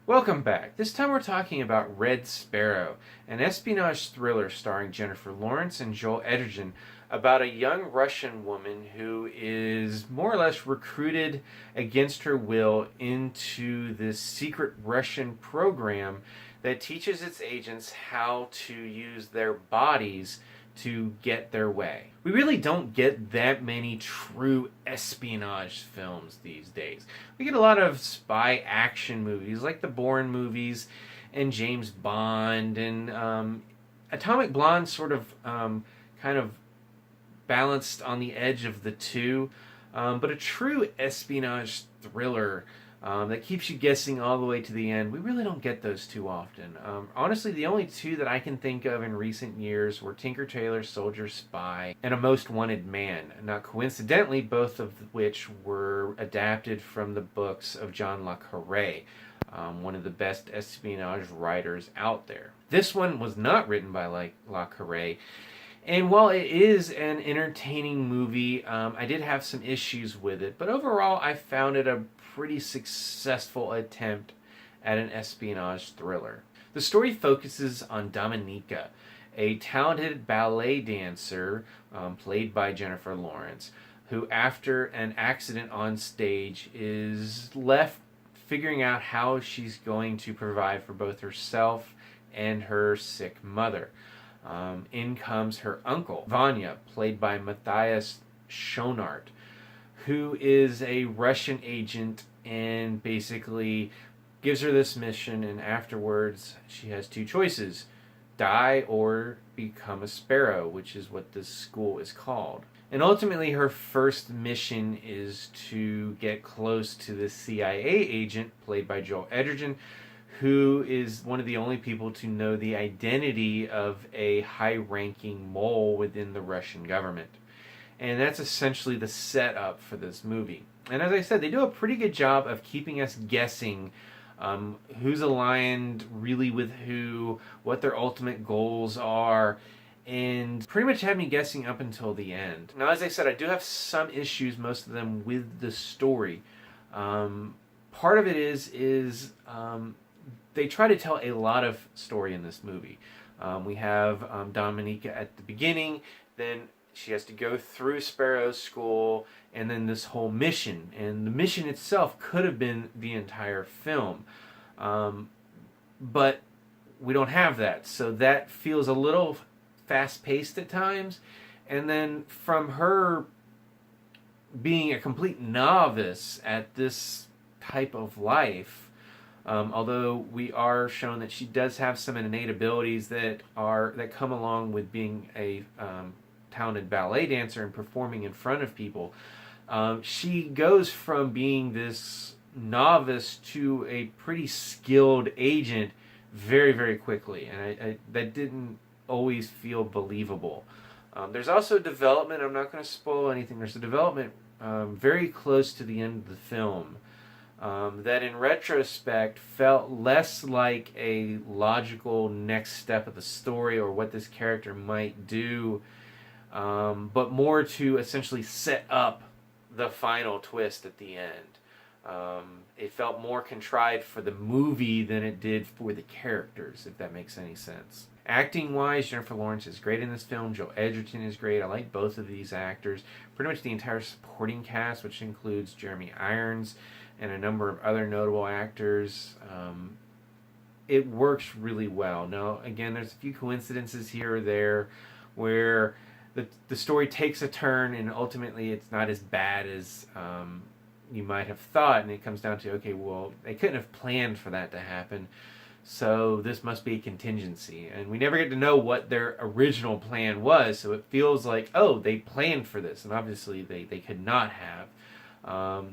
Welcome back. This time we're talking about Red Sparrow, an espionage thriller starring Jennifer Lawrence and Joel Edgerton about a young Russian woman who is more or less recruited against her will into this secret Russian program that teaches its agents how to use their bodies to get their way. We really don't get that many true espionage films these days. We get a lot of spy action movies like the Bourne movies and James Bond and Atomic Blonde sort of kind of balanced on the edge of the two. But a true espionage thriller that keeps you guessing all the way to the end, we really don't get those too often. Honestly, the only two that I can think of in recent years were Tinker Tailor Soldier Spy and A Most Wanted Man. Now, coincidentally, both of which were adapted from the books of John le Carré, one of the best espionage writers out there. This one was not written by le Carré. And while it is an entertaining movie, I did have some issues with it. But overall, I found it a pretty successful attempt at an espionage thriller. The story focuses on Dominika, a talented ballet dancer played by Jennifer Lawrence, who after an accident on stage is left figuring out how she's going to provide for both herself and her sick mother. In comes her uncle, Vanya, played by Matthias Schoenaerts, who is a Russian agent and basically gives her this mission, and afterwards she has two choices: die or become a sparrow, which is what this school is called. And ultimately her first mission is to get close to the CIA agent, played by Joel Edgerton, who is one of the only people to know the identity of a high-ranking mole within the Russian government. And that's essentially the setup for this movie. And as I said, they do a pretty good job of keeping us guessing who's aligned really with who, what their ultimate goals are, and pretty much have me guessing up until the end. Now, as I said, I do have some issues, most of them, with the story. Part of it is they try to tell a lot of story in this movie. We have Dominika at the beginning, then she has to go through Sparrow's school, and then this whole mission. And the mission itself could have been the entire film. But we don't have that, so that feels a little fast-paced at times. And then from her being a complete novice at this type of life, although we are shown that she does have some innate abilities that come along with being a talented ballet dancer and performing in front of people, she goes from being this novice to a pretty skilled agent very, very quickly, and that didn't always feel believable. There's also development. I'm not going to spoil anything. There's a development very close to the end of the film that in retrospect felt less like a logical next step of the story or what this character might do, but more to essentially set up the final twist at the end. It felt more contrived for the movie than it did for the characters, if that makes any sense. Acting-wise, Jennifer Lawrence is great in this film. Joel Edgerton is great. I like both of these actors. Pretty much the entire supporting cast, which includes Jeremy Irons and a number of other notable actors. It works really well. Now, again, there's a few coincidences here or there where the story takes a turn and ultimately it's not as bad as you might have thought, and it comes down to, okay, well, they couldn't have planned for that to happen, so this must be a contingency. And we never get to know what their original plan was, so it feels like, oh, they planned for this, and obviously they could not have.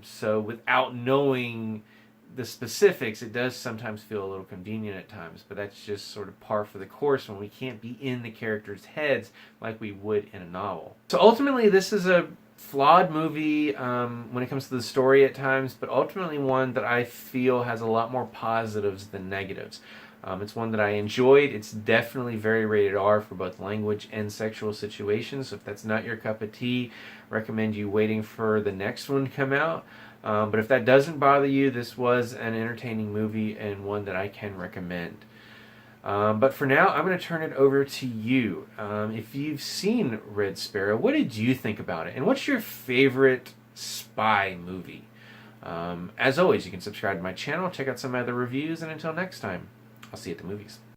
So without knowing the specifics, it does sometimes feel a little convenient at times, but that's just sort of par for the course when we can't be in the characters' heads like we would in a novel. So ultimately, this is a flawed movie when it comes to the story at times, but ultimately one that I feel has a lot more positives than negatives. It's one that I enjoyed. It's definitely very rated R for both language and sexual situations. So if that's not your cup of tea, recommend you waiting for the next one to come out. But if that doesn't bother you, this was an entertaining movie and one that I can recommend. But for now, I'm going to turn it over to you. If you've seen Red Sparrow, what did you think about it? And what's your favorite spy movie? As always, you can subscribe to my channel, check out some other reviews, and until next time, I'll see you at the movies.